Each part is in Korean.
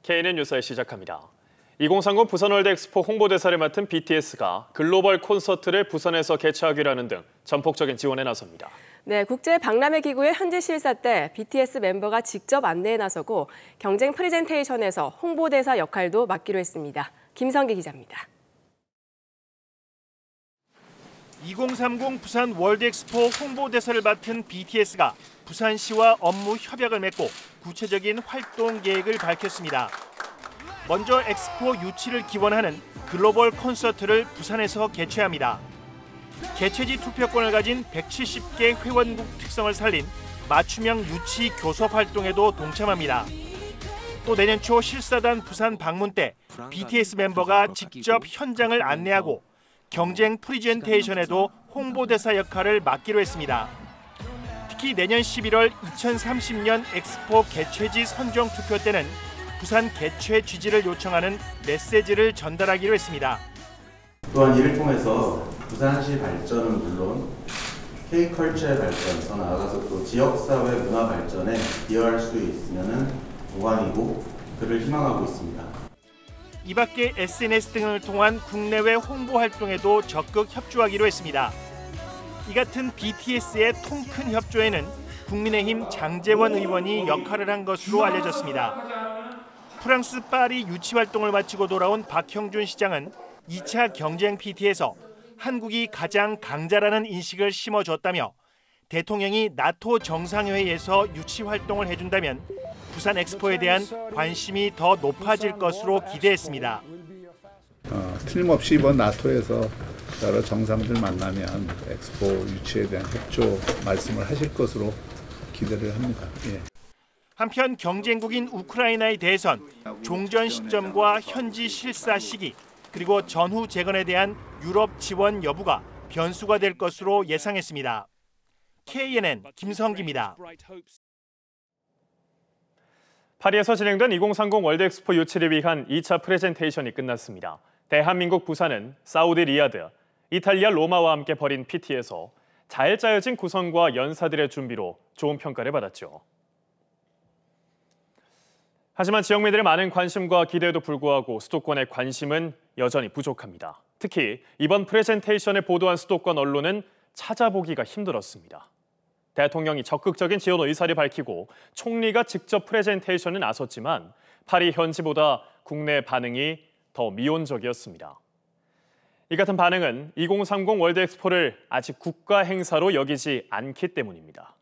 KNN 뉴스에 시작합니다. 2030 부산월드 엑스포 홍보대사를 맡은 BTS가 글로벌 콘서트를 부산에서 개최하기로 하는 등 전폭적인 지원에 나섭니다. 네, 국제 박람회 기구의 현지 실사 때 BTS 멤버가 직접 안내에 나서고 경쟁 프레젠테이션에서 홍보대사 역할도 맡기로 했습니다. 김성기 기자입니다. 2030 부산 월드엑스포 홍보대사를 맡은 BTS가 부산시와 업무 협약을 맺고 구체적인 활동 계획을 밝혔습니다. 먼저 엑스포 유치를 기원하는 글로벌 콘서트를 부산에서 개최합니다. 개최지 투표권을 가진 170개 회원국 특성을 살린 맞춤형 유치 교섭 활동에도 동참합니다. 또 내년 초 실사단 부산 방문 때 BTS 멤버가 직접 현장을 안내하고 경쟁 프리젠테이션에도 홍보대사 역할을 맡기로 했습니다. 특히 내년 11월 2030년 엑스포 개최지 선정 투표 때는 부산 개최 지지를 요청하는 메시지를 전달하기로 했습니다. 또한 이를 통해서 부산시 발전은 물론 K컬처의 발전, 더 나아가서 또 지역사회 문화 발전에 기여할 수 있으면 영광이고 그를 희망하고 있습니다. 이 밖에 SNS 등을 통한 국내외 홍보 활동에도 적극 협조하기로 했습니다. 이 같은 BTS의 통 큰 협조에는 국민의힘 장제원 의원이 역할을 한 것으로 알려졌습니다. 프랑스 파리 유치 활동을 마치고 돌아온 박형준 시장은 2차 경쟁 PT에서 한국이 가장 강자라는 인식을 심어줬다며 대통령이 나토 정상회의에서 유치 활동을 해준다면 부산 엑스포에 대한 관심이 더 높아질 것으로 기대했습니다. 틀림없이 이번 나토에서 여러 정상들 만나면 엑스포 유치에 대한 협조 말씀을 하실 것으로 기대를 합니다. 예. 한편 경쟁국인 우크라이나에 대해선 종전 시점과 현지 실사 시기 그리고 전후 재건에 대한 유럽 지원 여부가 변수가 될 것으로 예상했습니다. KNN 김성기입니다. 파리에서 진행된 2030 월드엑스포 유치를 위한 2차 프레젠테이션이 끝났습니다. 대한민국 부산은 사우디 리야드, 이탈리아 로마와 함께 벌인 PT에서 잘 짜여진 구성과 연사들의 준비로 좋은 평가를 받았죠. 하지만 지역민들의 많은 관심과 기대에도 불구하고 수도권의 관심은 여전히 부족합니다. 특히 이번 프레젠테이션을 보도한 수도권 언론은 찾아보기가 힘들었습니다. 대통령이 적극적인 지원 의사를 밝히고 총리가 직접 프레젠테이션에 나섰지만 파리 현지보다 국내 반응이 더 미온적이었습니다. 이 같은 반응은 2030 월드엑스포를 아직 국가 행사로 여기지 않기 때문입니다.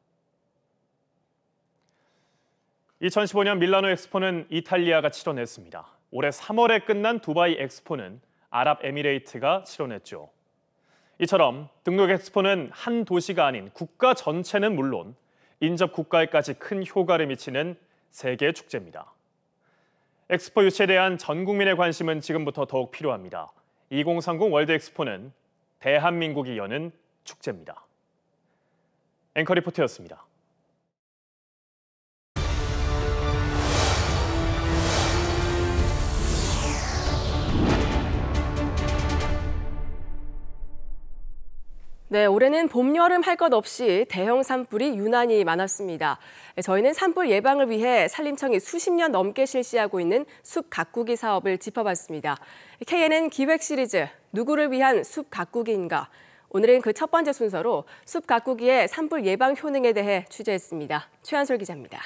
2015년 밀라노 엑스포는 이탈리아가 치러냈습니다. 올해 3월에 끝난 두바이 엑스포는 아랍에미레이트가 치러냈죠. 이처럼 등록 엑스포는 한 도시가 아닌 국가 전체는 물론 인접 국가에까지 큰 효과를 미치는 세계 축제입니다. 엑스포 유치에 대한 전 국민의 관심은 지금부터 더욱 필요합니다. 2030 월드 엑스포는 대한민국이 여는 축제입니다. 앵커 리포트였습니다. 네, 올해는 봄, 여름 할 것 없이 대형 산불이 유난히 많았습니다. 저희는 산불 예방을 위해 산림청이 수십 년 넘게 실시하고 있는 숲 가꾸기 사업을 짚어봤습니다. KNN 기획 시리즈 누구를 위한 숲 가꾸기인가? 오늘은 그 첫 번째 순서로 숲 가꾸기의 산불 예방 효능에 대해 취재했습니다. 최한솔 기자입니다.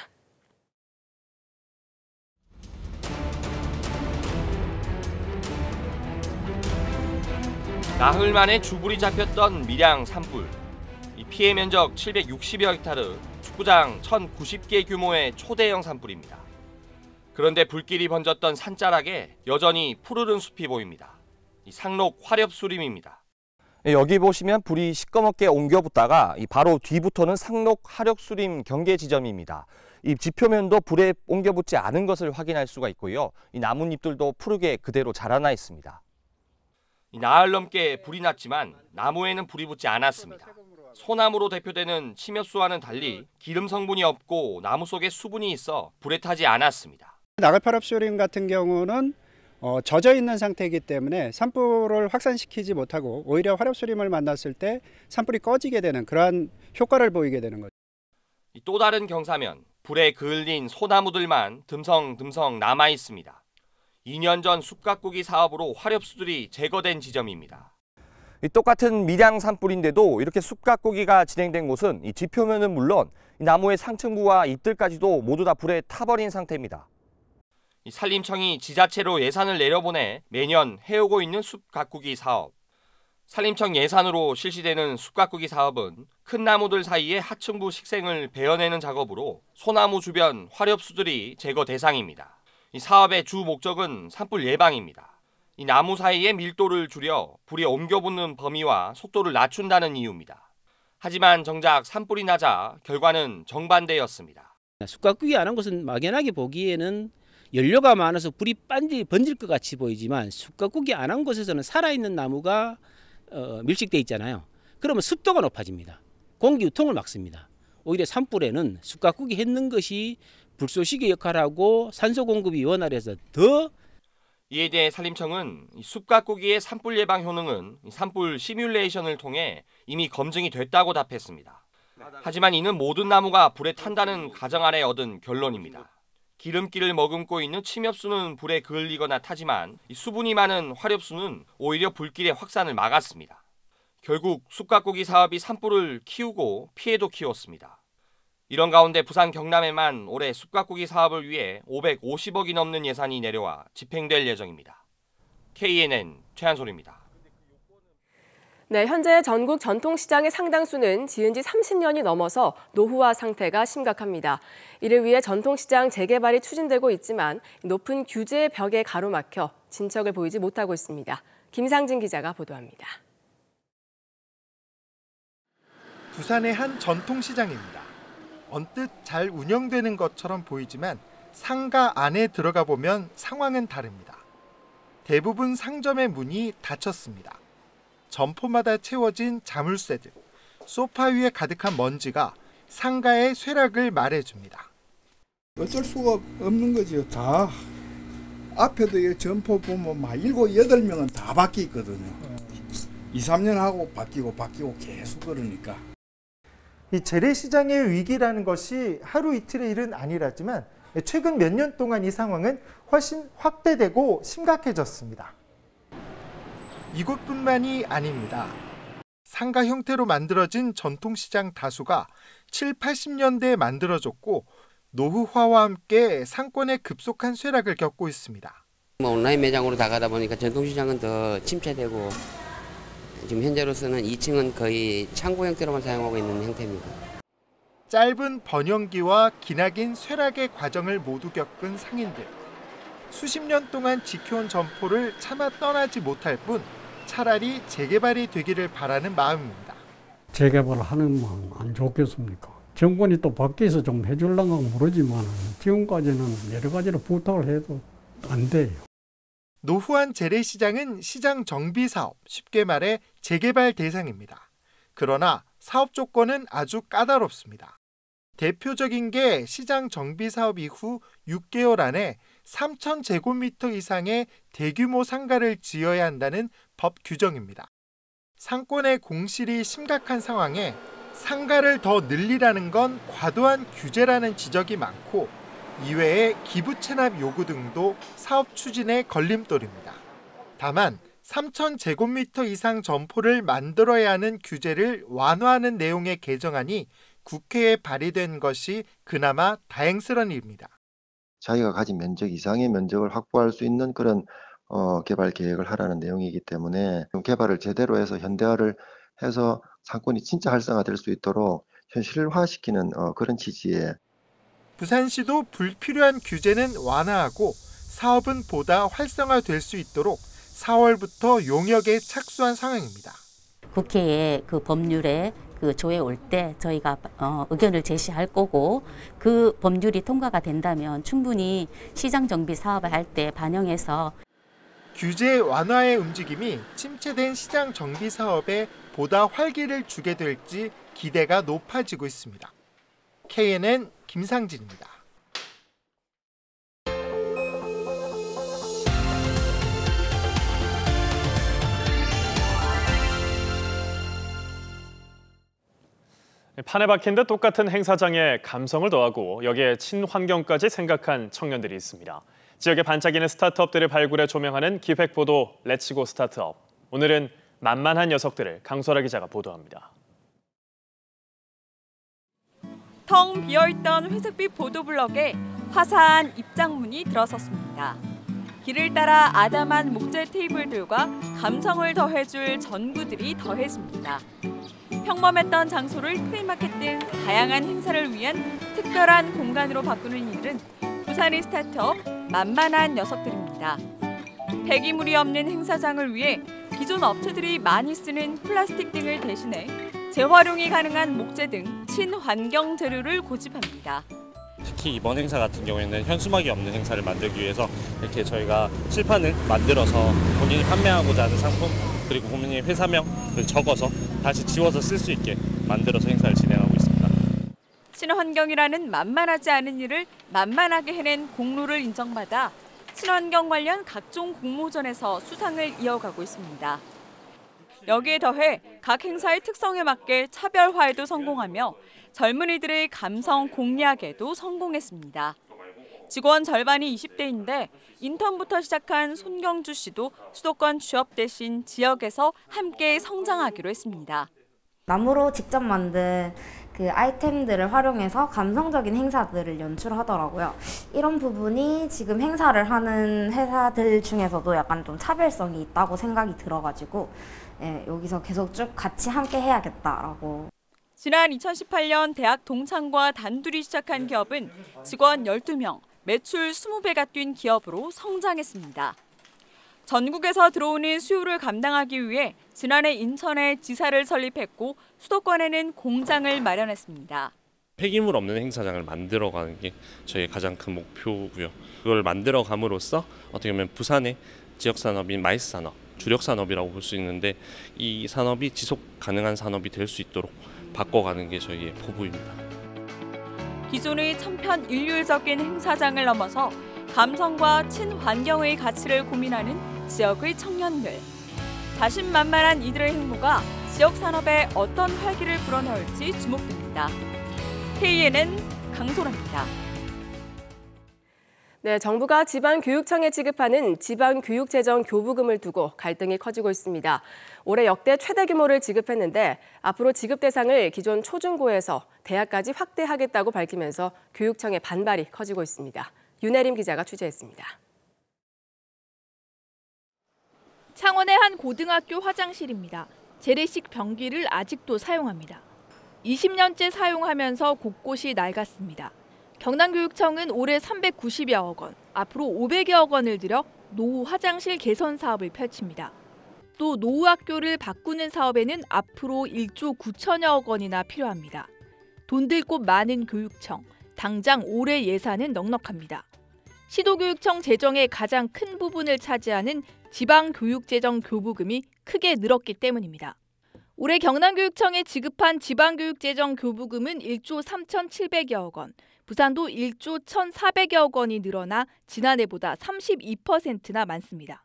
나흘 만에 주불이 잡혔던 밀양 산불. 이 피해 면적 760여 헥타르, 축구장 1,090개 규모의 초대형 산불입니다. 그런데 불길이 번졌던 산자락에 여전히 푸르른 숲이 보입니다. 이 상록 화렵수림입니다. 여기 보시면 불이 시꺼멓게 옮겨붙다가 바로 뒤부터는 상록 화렵수림 경계 지점입니다. 이 지표면도 불에 옮겨붙지 않은 것을 확인할 수가 있고요. 이 나뭇잎들도 푸르게 그대로 자라나 있습니다. 나흘 넘게 불이 났지만 나무에는 불이 붙지 않았습니다. 소나무로 대표되는 침엽수와는 달리 기름 성분이 없고 나무 속에 수분이 있어 불에 타지 않았습니다. 나갈파랍수림 같은 경우는 젖어 있는 상태이기 때문에 산불을 확산시키지 못하고 오히려 화렵수림을 만났을 때 산불이 꺼지게 되는 그러한 효과를 보이게 되는 거죠. 또 다른 경사면 불에 그을린 소나무들만 듬성듬성 남아 있습니다. 2년 전 숲가꾸기 사업으로 화렵수들이 제거된 지점입니다. 똑같은 밀양 산불인데도 이렇게 숲가꾸기가 진행된 곳은 이 지표면은 물론 이 나무의 상층부와 잎들까지도 모두 다 불에 타버린 상태입니다. 이 산림청이 지자체로 예산을 내려보내 매년 해오고 있는 숲가꾸기 사업. 산림청 예산으로 실시되는 숲가꾸기 사업은 큰 나무들 사이에 하층부 식생을 베어내는 작업으로 소나무 주변 화렵수들이 제거 대상입니다. 이 사업의 주 목적은 산불 예방입니다. 이 나무 사이의 밀도를 줄여 불이 옮겨붙는 범위와 속도를 낮춘다는 이유입니다. 하지만 정작 산불이 나자 결과는 정반대였습니다. 숲가꾸기 안 한 곳은 막연하게 보기에는 연료가 많아서 불이 번질 것 같이 보이지만 숲가꾸기 안 한 곳에서는 살아있는 나무가 밀식돼 있잖아요. 그러면 습도가 높아집니다. 공기 유통을 막습니다. 오히려 산불에는 숲가꾸기 했는 것이 불쏘시개 역할하고 산소 공급이 원활해서 더. 이에 대해 산림청은 숲가꾸기의 산불 예방 효능은 산불 시뮬레이션을 통해 이미 검증이 됐다고 답했습니다. 하지만 이는 모든 나무가 불에 탄다는 가정 아래 얻은 결론입니다. 기름기를 머금고 있는 침엽수는 불에 그을리거나 타지만 수분이 많은 화렵수는 오히려 불길의 확산을 막았습니다. 결국 숲가꾸기 사업이 산불을 키우고 피해도 키웠습니다. 이런 가운데 부산 경남에만 올해 숲가꾸기 사업을 위해 550억이 넘는 예산이 내려와 집행될 예정입니다. KNN 최한솔입니다. 네, 현재 전국 전통시장의 상당수는 지은 지 30년이 넘어서 노후화 상태가 심각합니다. 이를 위해 전통시장 재개발이 추진되고 있지만 높은 규제의 벽에 가로막혀 진척을 보이지 못하고 있습니다. 김상진 기자가 보도합니다. 부산의 한 전통시장입니다. 언뜻 잘 운영되는 것처럼 보이지만 상가 안에 들어가 보면 상황은 다릅니다. 대부분 상점의 문이 닫혔습니다. 점포마다 채워진 자물쇠들, 소파 위에 가득한 먼지가 상가의 쇠락을 말해줍니다. 어쩔 수가 없는 거죠. 다 앞에도 점포 보면 막 7, 8명은 다 바뀌었거든요. 2, 3년 하고 바뀌고 계속 그러니까. 이 재래시장의 위기라는 것이 하루 이틀의 일은 아니라지만 최근 몇 년 동안 이 상황은 훨씬 확대되고 심각해졌습니다. 이곳뿐만이 아닙니다. 상가 형태로 만들어진 전통시장 다수가 7, 80년대에 만들어졌고 노후화와 함께 상권의 급속한 쇠락을 겪고 있습니다. 온라인 매장으로 나가다 보니까 전통시장은 더 침체되고 지금 현재로서는 2층은 거의 창고 형태로만 사용하고 있는 형태입니다. 짧은 번영기와 기나긴 쇠락의 과정을 모두 겪은 상인들. 수십 년 동안 지켜온 점포를 차마 떠나지 못할 뿐 차라리 재개발이 되기를 바라는 마음입니다. 재개발을 하는 건 안 좋겠습니까? 정권이 또 밖에서 좀 해주려고 모르지만 지금까지는 여러 가지로 부탁을 해도 안 돼요. 노후한 재래시장은 시장 정비 사업, 쉽게 말해 재개발 대상입니다. 그러나 사업 조건은 아주 까다롭습니다. 대표적인 게 시장 정비 사업 이후 6개월 안에 3,000제곱미터 이상의 대규모 상가를 지어야 한다는 법 규정입니다. 상권의 공실이 심각한 상황에 상가를 더 늘리라는 건 과도한 규제라는 지적이 많고 이외에 기부 체납 요구 등도 사업 추진의 걸림돌입니다. 다만 3,000제곱미터 이상 점포를 만들어야 하는 규제를 완화하는 내용의 개정안이 국회에 발의된 것이 그나마 다행스러운 일입니다. 자기가 가진 면적 이상의 면적을 확보할 수 있는 그런 개발 계획을 하라는 내용이기 때문에 개발을 제대로 해서 현대화를 해서 상권이 진짜 활성화될 수 있도록 현실화시키는 그런 취지에 부산시도 불필요한 규제는 완화하고 사업은 보다 활성화될 수 있도록 4월부터 용역에 착수한 상황입니다. 국회에 그 법률에 그 조회 올 때 저희가 의견을 제시할 거고 그 법률이 통과가 된다면 충분히 시장 정비 사업을 할 때 반영해서 규제 완화의 움직임이 침체된 시장 정비 사업에 보다 활기를 주게 될지 기대가 높아지고 있습니다. KNN 김상진입니다. 판에 박힌 듯 똑같은 행사장에 감성을 더하고 여기에 친환경까지 생각한 청년들이 있습니다. 지역에 반짝이는 스타트업들을 발굴해 조명하는 기획보도 렛츠고 스타트업. 오늘은 만만한 녀석들을 강소라 기자가 보도합니다. 텅 비어있던 회색빛 보도블럭에 화사한 입장문이 들어섰습니다. 길을 따라 아담한 목재 테이블들과 감성을 더해줄 전구들이 더해집니다. 평범했던 장소를 플리마켓 등 다양한 행사를 위한 특별한 공간으로 바꾸는 일은 부산의 스타트업 만만한 녀석들입니다. 폐기물이 없는 행사장을 위해 기존 업체들이 많이 쓰는 플라스틱 등을 대신해 재활용이 가능한 목재 등 친환경 재료를 고집합니다. 특히 이번 행사 같은 경우에는 현수막이 없는 행사를 만들기 위해서 이렇게 저희가 칠판을 만들어서 본인이 판매하고자 하는 상품 그리고 본인의 회사명을 적어서 다시 지워서 쓸 수 있게 만들어서 행사를 진행하고 있습니다. 친환경이라는 만만하지 않은 일을 만만하게 해낸 공로를 인정받아 친환경 관련 각종 공모전에서 수상을 이어가고 있습니다. 여기에 더해 각 행사의 특성에 맞게 차별화에도 성공하며 젊은이들의 감성 공략에도 성공했습니다. 직원 절반이 20대인데 인턴부터 시작한 손경주 씨도 수도권 취업 대신 지역에서 함께 성장하기로 했습니다. 나무로 직접 만든 그 아이템들을 활용해서 감성적인 행사들을 연출하더라고요. 이런 부분이 지금 행사를 하는 회사들 중에서도 약간 좀 차별성이 있다고 생각이 들어가지고 여기서 계속 쭉 같이 함께 해야겠다라고. 지난 2018년 대학 동창과 단둘이 시작한 기업은 직원 12명, 매출 20배가 뛴 기업으로 성장했습니다. 전국에서 들어오는 수요를 감당하기 위해 지난해 인천에 지사를 설립했고 수도권에는 공장을 마련했습니다. 폐기물 없는 행사장을 만들어가는 게 저희의 가장 큰 목표고요. 그걸 만들어감으로써 어떻게 보면 부산의 지역산업인 마이스 산업, 주력 산업이라고 볼 수 있는데 이 산업이 지속 가능한 산업이 될 수 있도록 바꿔가는 게 저희의 포부입니다. 기존의 천편일률적인 행사장을 넘어서 감성과 친환경의 가치를 고민하는 지역의 청년들. 자신만만한 이들의 행보가 지역 산업에 어떤 활기를 불어넣을지 주목됩니다. KNN 강소라입니다. 네, 정부가 지방교육청에 지급하는 지방교육재정교부금을 두고 갈등이 커지고 있습니다. 올해 역대 최대 규모를 지급했는데 앞으로 지급 대상을 기존 초중고에서 대학까지 확대하겠다고 밝히면서 교육청의 반발이 커지고 있습니다. 윤혜림 기자가 취재했습니다. 창원의 한 고등학교 화장실입니다. 재래식 변기를 아직도 사용합니다. 20년째 사용하면서 곳곳이 낡았습니다. 경남교육청은 올해 390여억 원, 앞으로 500여억 원을 들여 노후 화장실 개선 사업을 펼칩니다. 또 노후 학교를 바꾸는 사업에는 앞으로 1조 9천여억 원이나 필요합니다. 돈 들 곳 많은 교육청, 당장 올해 예산은 넉넉합니다. 시도교육청 재정의 가장 큰 부분을 차지하는 지방교육재정교부금이 크게 늘었기 때문입니다. 올해 경남교육청에 지급한 지방교육재정교부금은 1조 3,700여억 원, 부산도 1조 1,400여억 원이 늘어나 지난해보다 32%나 많습니다.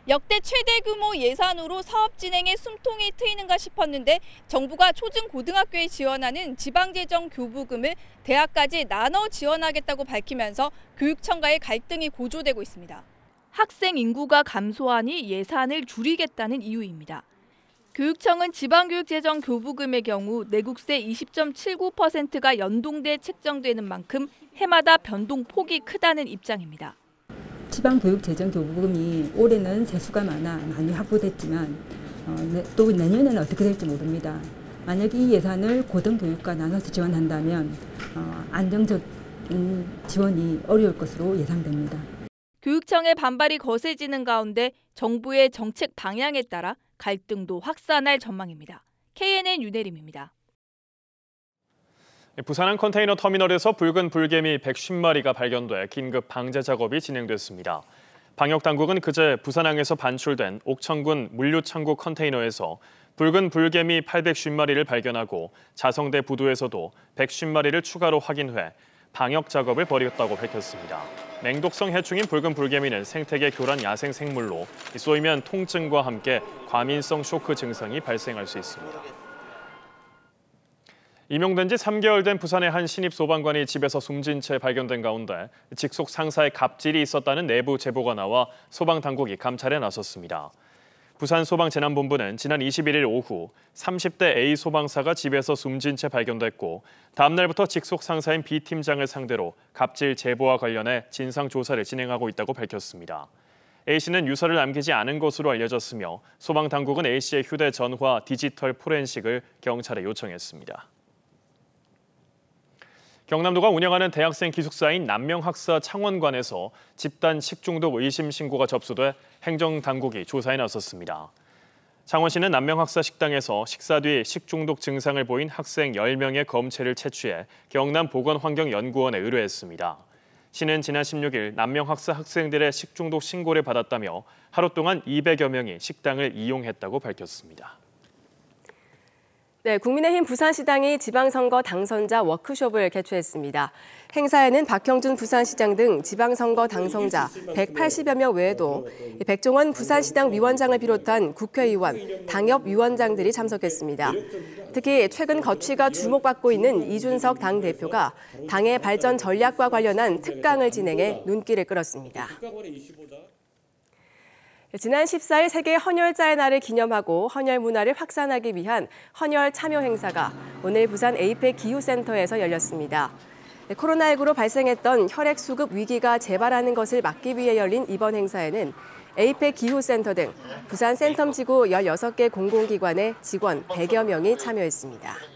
역대 최대 규모 예산으로 사업 진행에 숨통이 트이는가 싶었는데 정부가 초중고등학교에 지원하는 지방재정 교부금을 대학까지 나눠 지원하겠다고 밝히면서 교육청과의 갈등이 고조되고 있습니다. 학생 인구가 감소하니 예산을 줄이겠다는 이유입니다. 교육청은 지방교육재정 교부금의 경우 내국세 20.79%가 연동돼 책정되는 만큼 해마다 변동폭이 크다는 입장입니다. 지방교육재정교부금이 올해는 세수가 많이 확보됐지만 또 내년에는 어떻게 될지 모릅니다. 만약 이 예산을 고등교육과 나눠서 지원한다면 안정적인 지원이 어려울 것으로 예상됩니다. 교육청의 반발이 거세지는 가운데 정부의 정책 방향에 따라 갈등도 확산할 전망입니다. KNN 윤혜림입니다. 부산항 컨테이너 터미널에서 붉은 불개미 150마리가 발견돼 긴급 방제 작업이 진행됐습니다. 방역당국은 그제 부산항에서 반출된 옥천군 물류창고 컨테이너에서 붉은 불개미 850마리를 발견하고 자성대 부두에서도 150마리를 추가로 확인해 방역 작업을 벌였다고 밝혔습니다. 맹독성 해충인 붉은 불개미는 생태계 교란 야생 생물로 쏘이면 통증과 함께 과민성 쇼크 증상이 발생할 수 있습니다. 임용된 지 3개월 된 부산의 한 신입 소방관이 집에서 숨진 채 발견된 가운데 직속 상사의 갑질이 있었다는 내부 제보가 나와 소방당국이 감찰에 나섰습니다. 부산소방재난본부는 지난 21일 오후 30대 A 소방사가 집에서 숨진 채 발견됐고 다음 날부터 직속 상사인 B 팀장을 상대로 갑질 제보와 관련해 진상조사를 진행하고 있다고 밝혔습니다. A씨는 유서를 남기지 않은 것으로 알려졌으며 소방당국은 A씨의 휴대전화 디지털 포렌식을 경찰에 요청했습니다. 경남도가 운영하는 대학생 기숙사인 남명학사 창원관에서 집단 식중독 의심 신고가 접수돼 행정당국이 조사에 나섰습니다. 창원시는 남명학사 식당에서 식사 뒤 식중독 증상을 보인 학생 10명의 검체를 채취해 경남보건환경연구원에 의뢰했습니다. 시는 지난 16일 남명학사 학생들의 식중독 신고를 받았다며 하루 동안 200여 명이 식당을 이용했다고 밝혔습니다. 네, 국민의힘 부산시당이 지방선거 당선자 워크숍을 개최했습니다. 행사에는 박형준 부산시장 등 지방선거 당선자 180여 명 외에도 백종원 부산시당 위원장을 비롯한 국회의원, 당협위원장들이 참석했습니다. 특히 최근 거취가 주목받고 있는 이준석 당대표가 당의 발전 전략과 관련한 특강을 진행해 눈길을 끌었습니다. 지난 14일 세계 헌혈자의 날을 기념하고 헌혈 문화를 확산하기 위한 헌혈 참여 행사가 오늘 부산 에이펙 기후센터에서 열렸습니다. 코로나19로 발생했던 혈액 수급 위기가 재발하는 것을 막기 위해 열린 이번 행사에는 에이펙 기후센터 등 부산 센텀 지구 16개 공공기관의 직원 100여 명이 참여했습니다.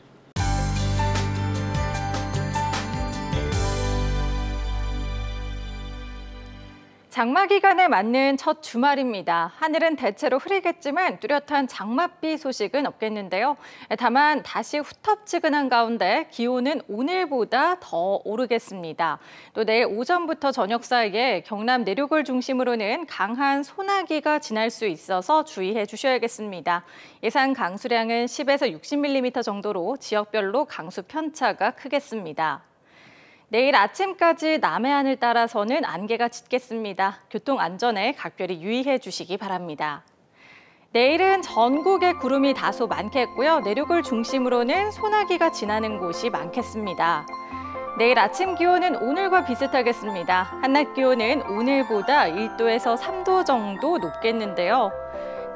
장마 기간에 맞는 첫 주말입니다. 하늘은 대체로 흐리겠지만 뚜렷한 장맛비 소식은 없겠는데요. 다만 다시 후텁지근한 가운데 기온은 오늘보다 더 오르겠습니다. 또 내일 오전부터 저녁 사이에 경남 내륙을 중심으로는 강한 소나기가 지날 수 있어서 주의해 주셔야겠습니다. 예상 강수량은 10에서 60mm 정도로 지역별로 강수 편차가 크겠습니다. 내일 아침까지 남해안을 따라서는 안개가 짙겠습니다. 교통 안전에 각별히 유의해 주시기 바랍니다. 내일은 전국에 구름이 다소 많겠고요. 내륙을 중심으로는 소나기가 지나는 곳이 많겠습니다. 내일 아침 기온은 오늘과 비슷하겠습니다. 한낮 기온은 오늘보다 1도에서 3도 정도 높겠는데요.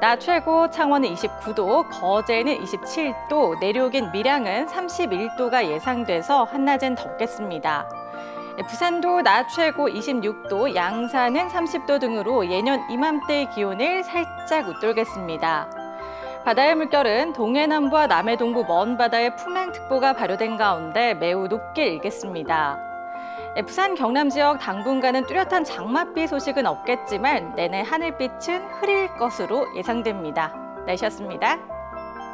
낮 최고 창원은 29도, 거제는 27도, 내륙인 밀양은 31도가 예상돼서 한낮은 덥겠습니다. 부산도 낮 최고 26도, 양산은 30도 등으로 예년 이맘때의 기온을 살짝 웃돌겠습니다. 바다의 물결은 동해남부와 남해 동부 먼 바다에 풍랑특보가 발효된 가운데 매우 높게 일겠습니다. 부산 경남 지역 당분간은 뚜렷한 장맛비 소식은 없겠지만 내내 하늘빛은 흐릴 것으로 예상됩니다. 날씨였습니다.